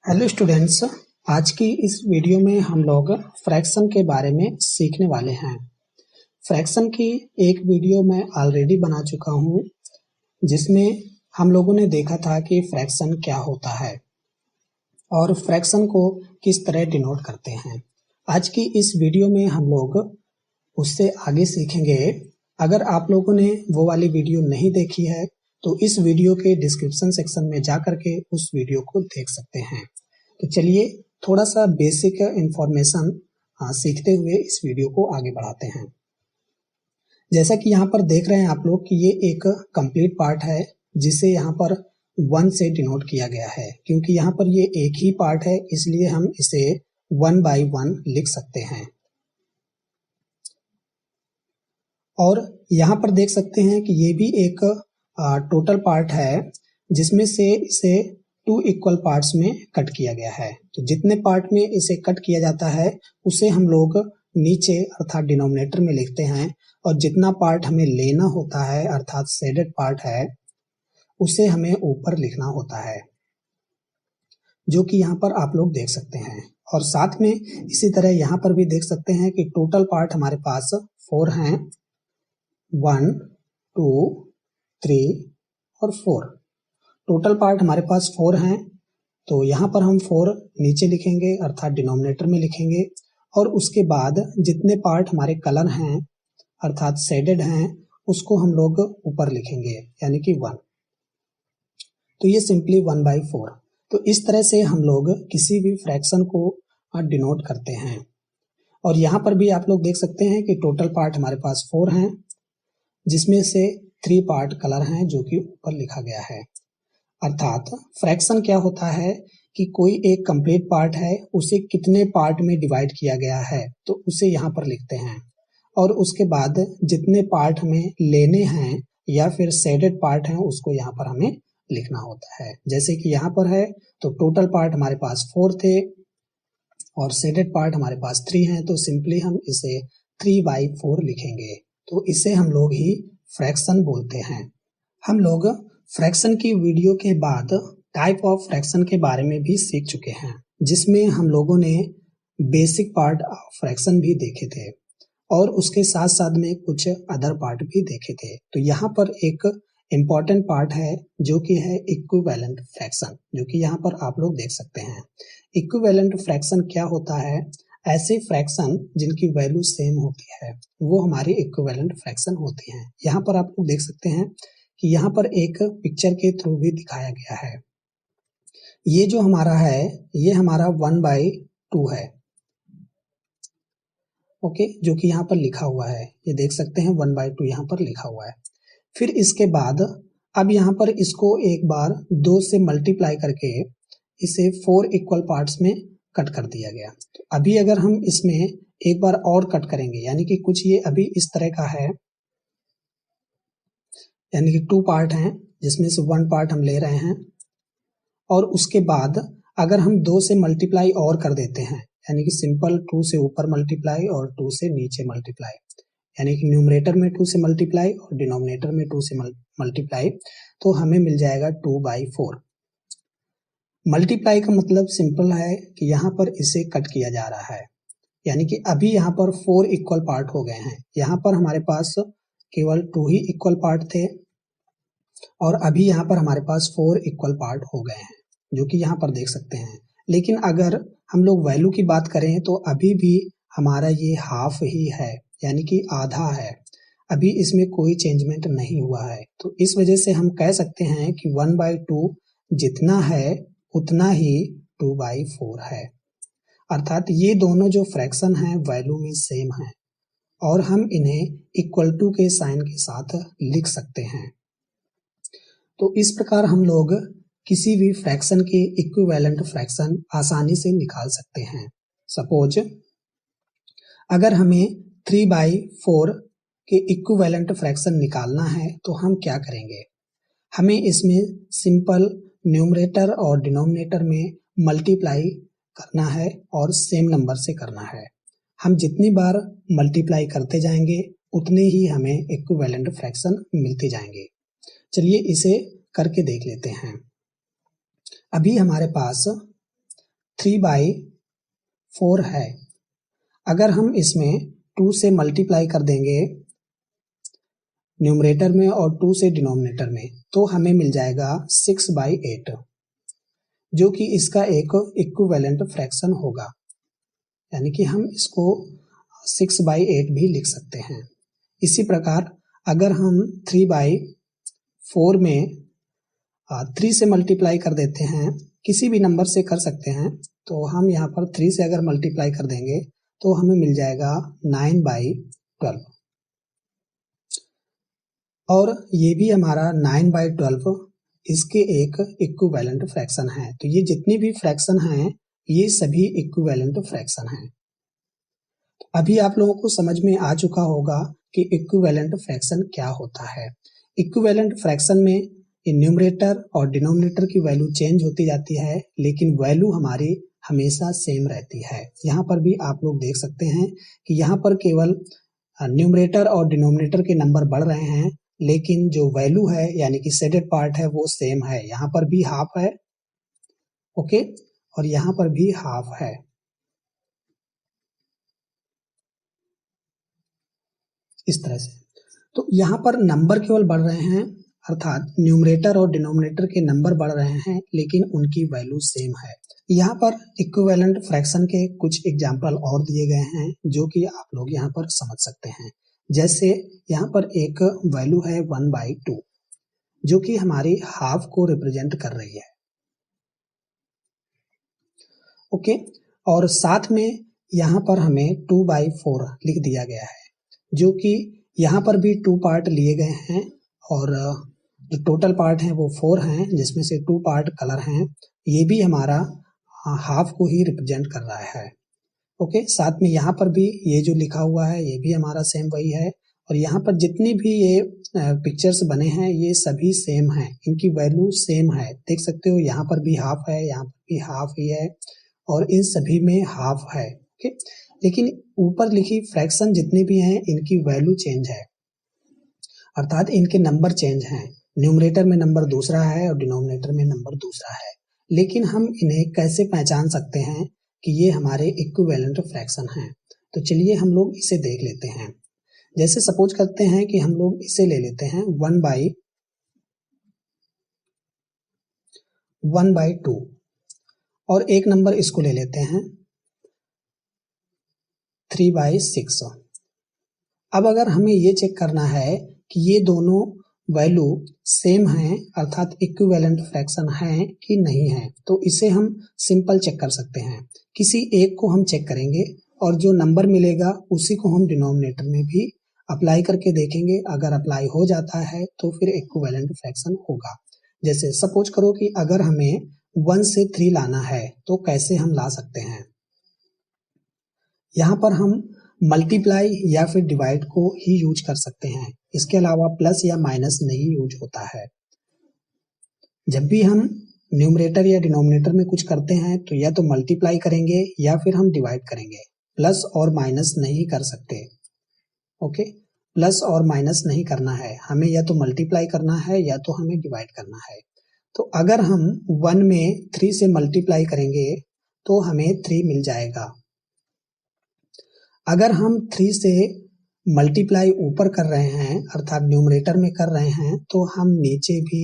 Hello students. आज की इस वीडियो में हम लोग फ्रैक्शन के बारे में सीखने वाले हैं। फ्रैक्शन की एक वीडियो मैं ऑलरेडी बना चुका हूँ, जिसमें हम लोगों ने देखा था कि फ्रैक्शन क्या होता है और फ्रैक्शन को किस तरह डिनोट करते हैं। आज की इस वीडियो में हम लोग उससे आगे सीखेंगे। अगर आप लोगों ने वो वाली वीडियो नहीं देखी है तो इस वीडियो के डिस्क्रिप्शन सेक्शन में जा करके उस वीडियो को देख सकते हैं। तो चलिए थोड़ा सा बेसिक इंफॉर्मेशन सीखते हुए इस वीडियो को आगे बढ़ाते हैं। जैसा कि यहाँ पर देख रहे हैं आप लोग कि ये एक कंप्लीट पार्ट है, जिसे यहाँ पर 1 से डिनोट किया गया है। क्योंकि यहाँ पर ये एक ही पार्ट है, इसलिए हम इसे 1 by 1 लिख सकते हैं। और यहाँ पर देख सकते हैं कि ये भी एक टोटल पार्ट है, जिसमें से इसे 2 इक्वल पार्ट्स में कट किया गया है। तो जितने पार्ट में इसे कट किया जाता है उसे हम लोग नीचे अर्थात डिनोमिनेटर में लिखते हैं, और जितना पार्ट हमें लेना होता है अर्थात शेडेड पार्ट है उसे हमें ऊपर लिखना होता है, जो कि यहाँ पर आप लोग देख सकते हैं। और साथ में इसी तरह यहाँ पर भी देख सकते हैं कि टोटल पार्ट हमारे पास 4 हैं, 1, 2, 3 और 4। टोटल पार्ट हमारे पास 4 हैं, तो यहाँ पर हम 4 नीचे लिखेंगे अर्थात डिनोमिनेटर में लिखेंगे, और उसके बाद जितने पार्ट हमारे कलर हैं अर्थात शेडेड हैं उसको हम लोग ऊपर लिखेंगे, यानी कि 1। तो ये सिंपली 1 by 4। तो इस तरह से हम लोग किसी भी फ्रैक्शन को डिनोट करते हैं। और यहाँ पर भी आप लोग देख सकते हैं कि टोटल पार्ट हमारे पास 4 हैं, जिसमें से 3 पार्ट कलर हैं जो कि ऊपर लिखा गया है। अर्थात फ्रैक्शन क्या होता है कि कोई एक कंप्लीट पार्ट है, उसे कितने पार्ट में डिवाइड किया गया है तो उसे यहाँ पर लिखते हैं, और उसके बाद जितने पार्ट हमें लेने हैं या फिर शेडेड पार्ट हैं उसको यहाँ पर हमें लिखना होता है। जैसे कि यहाँ पर है तो टोटल पार्ट हमारे पास 4 थे और शेडेड पार्ट हमारे पास 3 हैं, तो सिंपली हम इसे 3 by 4 लिखेंगे। तो इसे हम लोग ही फ्रैक्शन बोलते हैं। हम लोग फ्रैक्शन की वीडियो के बाद टाइप ऑफ फ्रैक्शन के बारे में भी सीख चुके हैं, जिसमें हम लोगों ने बेसिक पार्ट ऑफ फ्रैक्शन भी देखे थे और उसके साथ साथ में कुछ अदर पार्ट भी देखे थे। तो यहाँ पर एक इम्पॉर्टेंट पार्ट है जो कि है इक्विवेलेंट फ्रैक्शन, जो कि यहाँ पर आप लोग देख सकते हैं। इक्विवेलेंट फ्रैक्शन क्या होता है? ऐसे फ्रैक्शन जिनकी वैल्यू सेम होती है वो हमारी इक्विवेलेंट फ्रैक्शन होती हैं। यहाँ पर आप लोग देख सकते हैं कि यहाँ पर एक पिक्चर के थ्रू भी दिखाया गया है। ये जो हमारा है ये हमारा 1 by 2 है, ओके, जो कि यहाँ पर लिखा हुआ है। ये देख सकते हैं 1 by 2 यहाँ पर लिखा हुआ है। फिर इसके बाद अब यहाँ पर इसको एक बार 2 से मल्टीप्लाई करके इसे 4 इक्वल पार्ट्स में कट कर दिया गया। तो अभी अगर हम इसमें एक बार और कट करेंगे, यानी कि कुछ ये अभी इस तरह का है, यानी कि 2 पार्ट हैं जिसमें से 1 पार्ट हम ले रहे हैं, और उसके बाद अगर हम 2 से मल्टीप्लाई और कर देते हैं, यानी कि सिंपल 2 से ऊपर मल्टीप्लाई और 2 से नीचे मल्टीप्लाई, यानी कि न्यूमरेटर में 2 से मल्टीप्लाई और डिनोमिनेटर में 2 से मल्टीप्लाई, तो हमें मिल जाएगा 2 by 4। मल्टीप्लाई का मतलब सिंपल है कि यहाँ पर इसे कट किया जा रहा है, यानी कि अभी यहाँ पर 4 इक्वल पार्ट हो गए हैं। यहाँ पर हमारे पास केवल 2 ही इक्वल पार्ट थे और अभी यहाँ पर हमारे पास 4 इक्वल पार्ट हो गए हैं, जो कि यहाँ पर देख सकते हैं। लेकिन अगर हम लोग वैल्यू की बात करें तो अभी भी हमारा ये हाफ ही है, यानी कि आधा है। अभी इसमें कोई चेंजमेंट नहीं हुआ है। तो इस वजह से हम कह सकते हैं कि 1 by 2 जितना है उतना ही 2 by 4 है। अर्थात ये दोनों जो फ्रैक्शन हैं वैल्यू में सेम हैं और हम इन्हें इक्वल टू के साइन के साथ लिख सकते हैं। तो इस प्रकार हम लोग किसी भी फ्रैक्शन के इक्विवेलेंट फ्रैक्शन आसानी से निकाल सकते हैं। सपोज अगर हमें 3 by 4 के इक्विवेलेंट फ्रैक्शन निकालना है तो हम क्या करेंगे? हमें इसमें सिंपल न्यूमरेटर और डिनोमिनेटर में मल्टीप्लाई करना है और सेम नंबर से करना है। हम जितनी बार मल्टीप्लाई करते जाएंगे उतने ही हमें इक्विवेलेंट फ्रैक्शन मिलते जाएंगे। चलिए इसे करके देख लेते हैं। अभी हमारे पास 3/4 है। अगर हम इसमें 2 से मल्टीप्लाई कर देंगे न्यूमरेटर में और 2 से डिनोमिनेटर में, तो हमें मिल जाएगा 6/8, जो कि इसका एक इक्विवेलेंट फ्रैक्शन होगा। यानी कि हम इसको 6/8 भी लिख सकते हैं। इसी प्रकार अगर हम 3/4 में 3 से मल्टीप्लाई कर देते हैं, किसी भी नंबर से कर सकते हैं, तो हम यहाँ पर 3 से अगर मल्टीप्लाई कर देंगे तो हमें मिल जाएगा 9/12, और ये भी हमारा 9/12 इसके एक इक्विवेलेंट फ्रैक्शन है। तो ये जितनी भी फ्रैक्शन हैं ये सभी इक्विवेलेंट फ्रैक्शन हैं। अभी आप लोगों को समझ में आ चुका होगा कि इक्विवेलेंट फ्रैक्शन क्या होता है। इक्विवेलेंट फ्रैक्शन में न्यूमरेटर और डिनोमिनेटर की वैल्यू चेंज होती जाती है, लेकिन वैल्यू हमारी हमेशा सेम रहती है। यहाँ पर भी आप लोग देख सकते हैं कि यहाँ पर केवल न्यूमरेटर और डिनोमिनेटर के नंबर बढ़ रहे हैं, लेकिन जो वैल्यू है यानी कि शेडेड पार्ट है वो सेम है। यहाँ पर भी हाफ है, ओके, और यहाँ पर भी हाफ है। इस तरह से तो यहाँ पर नंबर केवल बढ़ रहे हैं, अर्थात न्यूमरेटर और डिनोमिनेटर के नंबर बढ़ रहे हैं, लेकिन उनकी वैल्यू सेम है। यहाँ पर इक्विवेलेंट फ्रैक्शन के कुछ एग्जाम्पल और दिए गए हैं जो कि आप लोग यहाँ पर समझ सकते हैं। जैसे यहाँ पर एक वैल्यू है 1/2, जो कि हमारी हाफ को रिप्रेजेंट कर रही है, ओके, और साथ में यहाँ पर हमें 2/4 लिख दिया गया है, जो कि यहाँ पर भी 2 पार्ट लिए गए हैं, और जो टोटल पार्ट हैं वो 4 हैं, जिसमें से 2 पार्ट कलर हैं। ये भी हमारा हाफ को ही रिप्रेजेंट कर रहा है, ओके। साथ में यहाँ पर भी ये जो लिखा हुआ है ये भी हमारा सेम वही है, और यहाँ पर जितनी भी ये पिक्चर्स बने हैं ये सभी सेम हैं, इनकी वैल्यू सेम है। देख सकते हो यहाँ पर भी हाफ है, यहाँ पर भी हाफ ही है, और इन सभी में हाफ है, ओके। लेकिन ऊपर लिखी फ्रैक्शन जितनी भी हैं इनकी वैल्यू चेंज है, अर्थात इनके नंबर चेंज हैं। न्यूमरेटर में नंबर दूसरा है और डिनोमिनेटर में नंबर दूसरा है, लेकिन हम इन्हें कैसे पहचान सकते हैं कि ये हमारे इक्विवेलेंट फ्रैक्शन हैं? तो चलिए हम लोग इसे देख लेते हैं। जैसे सपोज करते हैं कि हम लोग इसे ले लेते हैं 1/2, और एक नंबर इसको ले लेते हैं 3/6। अब अगर हमें ये चेक करना है कि ये दोनों वैल्यू सेम हैं, अर्थात इक्विवेलेंट फ्रैक्शन हैं कि नहीं है, तो इसे हम सिंपल चेक कर सकते हैं। किसी एक को हम चेक करेंगे और जो नंबर मिलेगा उसी को हम डिनोमिनेटर में भी अप्लाई करके देखेंगे। अगर अप्लाई हो जाता है तो फिर इक्विवेलेंट फ्रैक्शन होगा। जैसे सपोज करो कि अगर हमें 1 से 3 लाना है तो कैसे हम ला सकते हैं। यहाँ पर हम मल्टीप्लाई या फिर डिवाइड को ही यूज कर सकते हैं, इसके अलावा प्लस या माइनस नहीं यूज होता है। जब भी हम न्यूमरेटर या डिनोमिनेटर में कुछ करते हैं तो या तो मल्टीप्लाई करेंगे या फिर हम डिवाइड करेंगे, प्लस और माइनस नहीं कर सकते, ओके। प्लस और माइनस नहीं करना है, हमें या तो मल्टीप्लाई करना है या तो हमें डिवाइड करना है। तो अगर हम 1 में 3 से मल्टीप्लाई करेंगे तो हमें 3 मिल जाएगा। अगर हम 3 से मल्टीप्लाई ऊपर कर रहे हैं, अर्थात न्यूमरेटर में कर रहे हैं, तो हम नीचे भी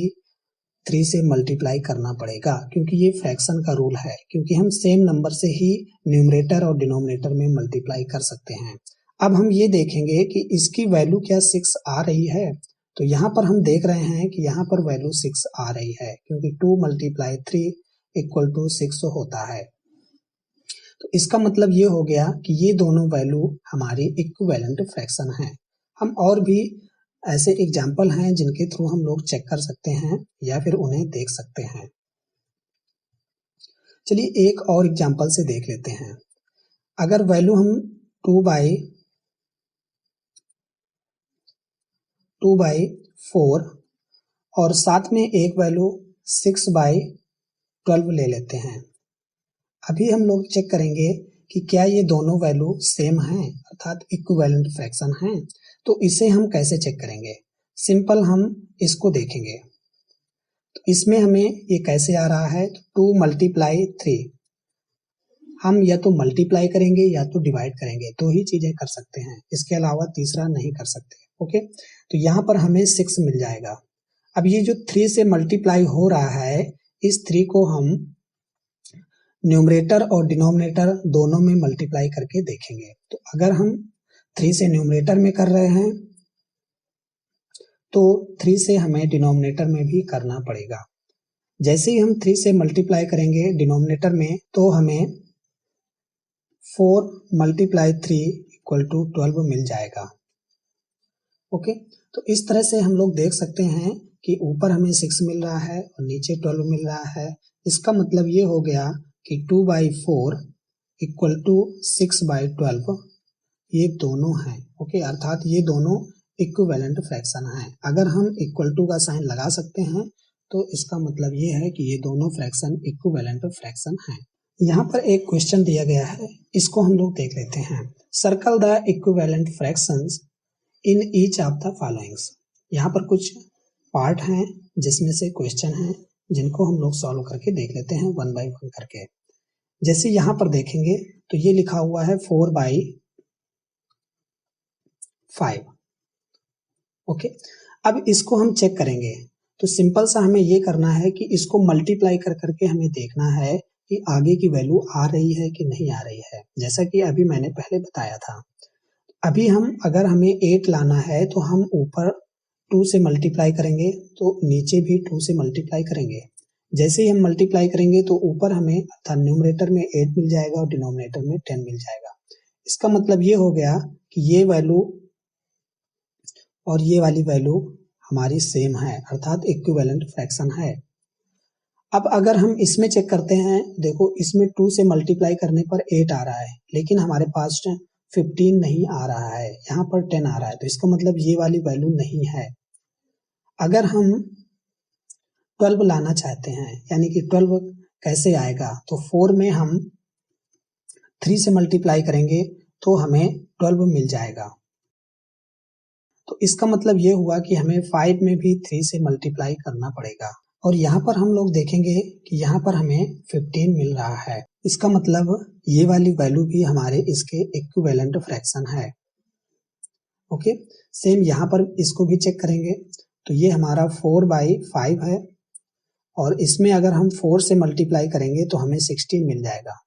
3 से मल्टीप्लाई करना पड़ेगा, क्योंकि ये फ्रैक्शन का रूल है, क्योंकि हम सेम नंबर से ही न्यूमरेटर और डिनोमिनेटर में मल्टीप्लाई कर सकते हैं। अब हम ये देखेंगे कि इसकी वैल्यू क्या 6 आ रही है। तो यहाँ पर हम देख रहे हैं कि यहाँ पर वैल्यू 6 आ रही है, क्योंकि 2 × 3 = 6 होता है। तो इसका मतलब ये हो गया कि ये दोनों वैल्यू हमारी इक्विवेलेंट फ्रैक्शन हैं। हम और भी ऐसे एग्जाम्पल हैं जिनके थ्रू हम लोग चेक कर सकते हैं या फिर उन्हें देख सकते हैं। चलिए एक और एग्जाम्पल से देख लेते हैं। अगर वैल्यू हम 2/4 और साथ में एक वैल्यू 6/12 ले लेते हैं। अभी हम लोग चेक करेंगे कि क्या ये दोनों वैल्यू सेम हैं, अर्थात इक्विवेलेंट फ्रैक्शन हैं। तो इसे हम कैसे चेक करेंगे? सिंपल हम इसको देखेंगे। तो इसमें हमें ये कैसे आ रहा है, 2 × 3 हम या तो मल्टीप्लाई करेंगे या तो डिवाइड करेंगे, दो ही चीजें कर सकते हैं, इसके अलावा तीसरा नहीं कर सकते। ओके, तो यहाँ पर हमें 6 मिल जाएगा। अब ये जो 3 से मल्टीप्लाई हो रहा है, इस 3 को हम न्यूमरेटर और डिनोमिनेटर दोनों में मल्टीप्लाई करके देखेंगे। तो अगर हम 3 से न्यूमरेटर में कर रहे हैं तो 3 से हमें डिनोमिनेटर में भी करना पड़ेगा। जैसे ही हम 3 से मल्टीप्लाई करेंगे डिनोमिनेटर में तो हमें 4 मल्टीप्लाई 3 इक्वल टू 12 मिल जाएगा। ओके, तो इस तरह से हम लोग देख सकते हैं कि ऊपर हमें 6 मिल रहा है और नीचे 12 मिल रहा है। इसका मतलब ये हो गया कि 2/4 इक्वल टू 6/12 ये दोनों हैं। ओके, अर्थात ये दोनों इक्विवेलेंट फ्रैक्शन हैं। अगर हम इक्वल टू का साइन लगा सकते हैं तो इसका मतलब ये है कि ये दोनों फ्रैक्शन इक्विवेलेंट फ्रैक्शन हैं। यहाँ पर एक क्वेश्चन दिया गया है, इसको हम लोग देख लेते हैं। Circle the equivalent fractions in each of the followings. यहाँ पर कुछ पार्ट हैं जिसमें से क्वेश्चन हैं जिनको हम लोग सॉल्व करके देख लेते हैं 1 बाय 1 करके। जैसे यहाँ पर देखेंगे तो ये लिखा हुआ है 4/5। ओके, अब इसको हम चेक करेंगे तो सिंपल सा हमें ये करना है कि इसको मल्टीप्लाई कर करके हमें देखना है कि आगे की वैल्यू आ रही है कि नहीं आ रही है, जैसा कि अभी मैंने पहले बताया था। अभी अगर हमें 8 लाना है तो हम ऊपर 2 से मल्टीप्लाई करेंगे तो नीचे भी 2 से मल्टीप्लाई करेंगे। जैसे ही हम मल्टीप्लाई करेंगे तो ऊपर हमें अर्थात न्यूमरेटर में 8 मिल जाएगा और डिनोमिनेटर में 10 मिल जाएगा। इसका मतलब ये हो गया कि ये वैल्यू और ये वाली वैल्यू हमारी सेम है, अर्थात इक्विवेलेंट फ्रैक्शन है। अब अगर हम इसमें चेक करते हैं, देखो इसमें 2 से मल्टीप्लाई करने पर 8 आ रहा है लेकिन हमारे पास 15 नहीं आ रहा है, यहाँ पर 10 आ रहा है, तो इसका मतलब ये वाली वैल्यू नहीं है। अगर हम 12 लाना चाहते हैं, यानी कि 12 कैसे आएगा, तो 4 में हम 3 से मल्टीप्लाई करेंगे तो हमें 12 मिल जाएगा। तो इसका मतलब ये हुआ कि हमें 5 में भी 3 से मल्टीप्लाई करना पड़ेगा। और यहाँ पर हम लोग देखेंगे कि यहाँ पर हमें 15 मिल रहा है, इसका मतलब ये वाली वैल्यू भी हमारे इसके इक्विवेलेंट फ्रैक्शन है। ओके, सेम यहाँ पर इसको भी चेक करेंगे तो ये हमारा 4/5 है और इसमें अगर हम 4 से मल्टीप्लाई करेंगे तो हमें 16 मिल जाएगा।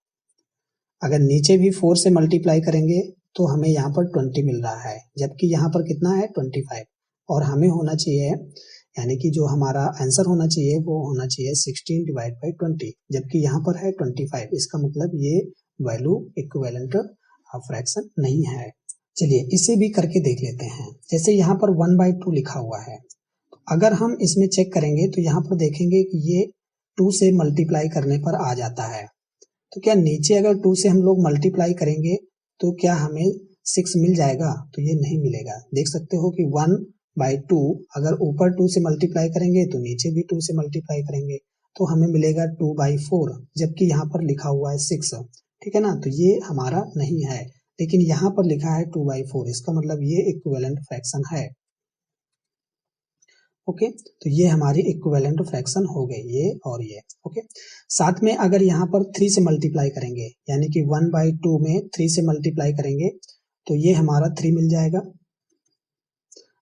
अगर नीचे भी 4 से मल्टीप्लाई करेंगे तो हमें यहाँ पर 20 मिल रहा है, जबकि यहाँ पर कितना है 25, और हमें होना चाहिए, यानी कि जो हमारा आंसर होना चाहिए वो होना चाहिए 16/20, जबकि यहाँ पर है 25। इसका मतलब ये वैल्यू इक्विवेलेंट फ्रैक्शन नहीं है। चलिए इसे भी करके देख लेते हैं। जैसे यहाँ पर 1/2 लिखा हुआ है, तो अगर हम इसमें चेक करेंगे तो यहाँ पर देखेंगे कि ये 2 से मल्टीप्लाई करने पर आ जाता है। तो क्या नीचे अगर 2 से हम लोग मल्टीप्लाई करेंगे तो क्या हमें 6 मिल जाएगा? तो ये नहीं मिलेगा। देख सकते हो कि 1/2 अगर ऊपर 2 से मल्टीप्लाई करेंगे तो नीचे भी 2 से मल्टीप्लाई करेंगे तो हमें मिलेगा 2/4, जबकि यहाँ पर लिखा हुआ है 6। ठीक है ना, तो ये हमारा नहीं है, लेकिन यहाँ पर लिखा है 2/4, इसका मतलब ये इक्विवेलेंट फ्रैक्शन है। ओके, तो ये हमारी इक्विवेलेंट फ्रैक्शन हो गई, ये और ये। ओके, साथ में अगर यहाँ पर 3 से मल्टीप्लाई करेंगे, यानी कि 1/2 में 3 से मल्टीप्लाई करेंगे तो ये हमारा 3 मिल जाएगा,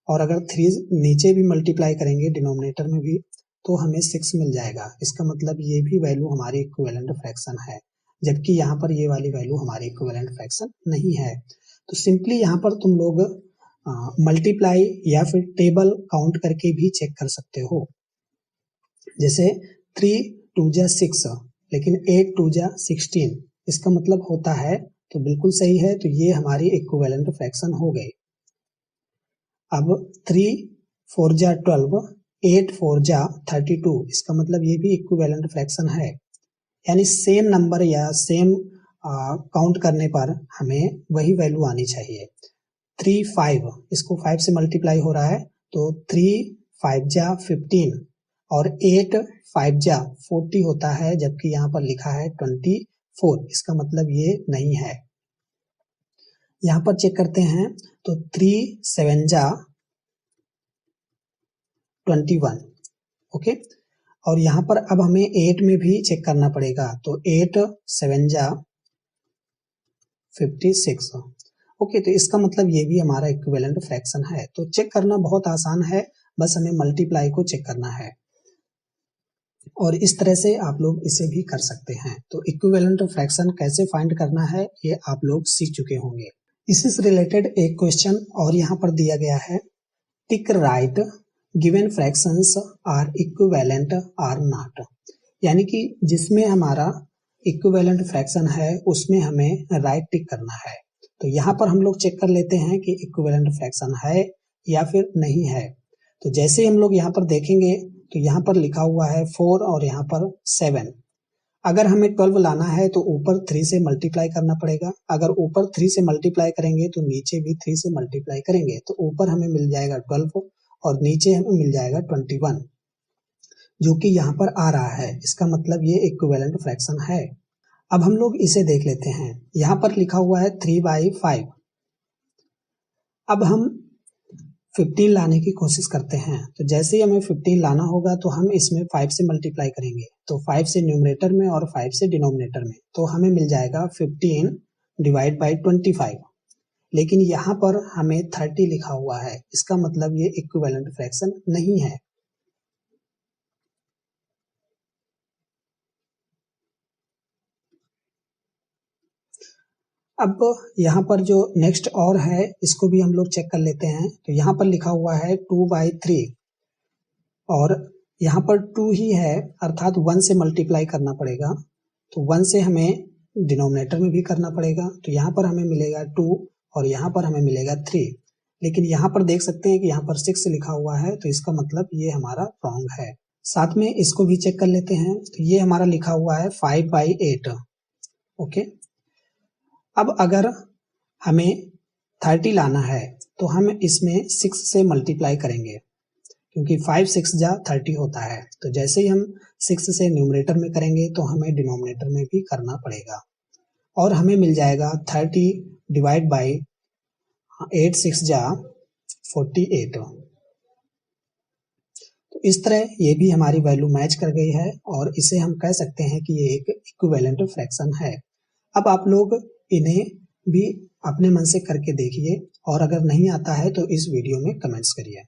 और अगर 3 नीचे भी मल्टीप्लाई करेंगे डिनोमिनेटर में भी तो हमें 6 मिल जाएगा। इसका मतलब ये भी वैल्यू हमारी इक्विवेलेंट फ्रैक्शन है, जबकि यहाँ पर ये वाली वैल्यू हमारी इक्विवेलेंट फ्रैक्शन नहीं है। तो सिंपली यहाँ पर तुम लोग मल्टीप्लाई या फिर टेबल काउंट करके भी चेक कर सकते हो। जैसे 3 2 जा 6, लेकिन 8 2 जा 16, इसका मतलब होता है, तो बिल्कुल सही है, तो ये हमारी इक्विवेलेंट फ्रैक्शन हो गई। अब 3 4 जा 12, 8 4 जा 32, इसका मतलब ये भी इक्विवेलेंट फ्रैक्शन है। यानी सेम नंबर या सेम काउंट करने पर हमें वही वैल्यू आनी चाहिए। 3 5, इसको 5 से मल्टीप्लाई हो रहा है तो 3 5 जा 15 और 8 5 जा 40 होता है, जबकि यहाँ पर लिखा है 24, इसका मतलब ये नहीं है। यहाँ पर चेक करते हैं तो 3 7 जा 21। ओके, और यहाँ पर अब हमें 8 में भी चेक करना पड़ेगा, तो 8 7 जा 56। ओके, तो इसका मतलब ये भी हमारा इक्विवेलेंट फ्रैक्शन है। तो चेक करना बहुत आसान है, बस हमें मल्टीप्लाई को चेक करना है और इस तरह से आप लोग इसे भी कर सकते हैं। तो इक्विवेलेंट फ्रैक्शन कैसे फाइंड करना है ये आप लोग सीख चुके होंगे। इससे रिलेटेड एक क्वेश्चन और यहाँ पर दिया गया है, tick right given fractions are equivalent or not, यानी कि जिसमें हमारा इक्विवेलेंट फ्रैक्शन है उसमें हमें राइट टिक करना है। तो यहाँ पर हम लोग चेक कर लेते हैं कि इक्विवेलेंट फ्रैक्शन है या फिर नहीं है। तो जैसे हम लोग यहाँ पर देखेंगे तो यहाँ पर लिखा हुआ है 4 और यहाँ पर 7। अगर हमें 12 लाना है तो ऊपर 3 से मल्टीप्लाई करना पड़ेगा। अगर ऊपर 3 से मल्टीप्लाई करेंगे तो नीचे भी 3 से मल्टीप्लाई करेंगे, तो ऊपर हमें मिल जाएगा 12 और नीचे हमें मिल जाएगा 21, जो कि यहाँ पर आ रहा है। इसका मतलब ये इक्विवेलेंट फ्रैक्शन है। अब हम लोग इसे देख लेते हैं। यहाँ पर लिखा हुआ है 3/5। अब हम 15 लाने की कोशिश करते हैं। तो जैसे ही हमें 15 लाना होगा तो हम इसमें 5 से मल्टीप्लाई करेंगे। तो 5 से न्यूमरेटर में और 5 से डिनोमिनेटर में, तो हमें मिल जाएगा 15 डिवाइड बाई 25। लेकिन यहाँ पर हमें 30 लिखा हुआ है, इसका मतलब ये इक्विवेलेंट फ्रैक्शन नहीं है। अब यहाँ पर जो नेक्स्ट और है इसको भी हम लोग चेक कर लेते हैं। तो यहाँ पर लिखा हुआ है 2/3 और यहाँ पर 2 ही है, अर्थात 1 से मल्टीप्लाई करना पड़ेगा। तो 1 से हमें डिनोमिनेटर में भी करना पड़ेगा। तो यहाँ पर हमें मिलेगा 2 और यहाँ पर हमें मिलेगा 3। लेकिन यहाँ पर देख सकते हैं कि यहाँ पर 6 लिखा हुआ है, तो इसका मतलब ये हमारा रॉन्ग है। साथ में इसको भी चेक कर लेते हैं। तो ये हमारा लिखा हुआ है 5/8। ओके, अब अगर हमें 30 लाना है तो हम इसमें 6 से मल्टीप्लाई करेंगे, क्योंकि 5 6 जा 30 होता है। तो जैसे ही हम 6 से न्यूमरेटर में करेंगे तो हमें डिनोमिनेटर में भी करना पड़ेगा और हमें मिल जाएगा 30 डिवाइड बाई 8 6 जा 48। तो इस तरह ये भी हमारी वैल्यू मैच कर गई है और इसे हम कह सकते हैं कि ये एक इक्विवेलेंट फ्रैक्शन है। अब आप लोग इन्हें भी अपने मन से करके देखिए और अगर नहीं आता है तो इस वीडियो में कमेंट्स करिए।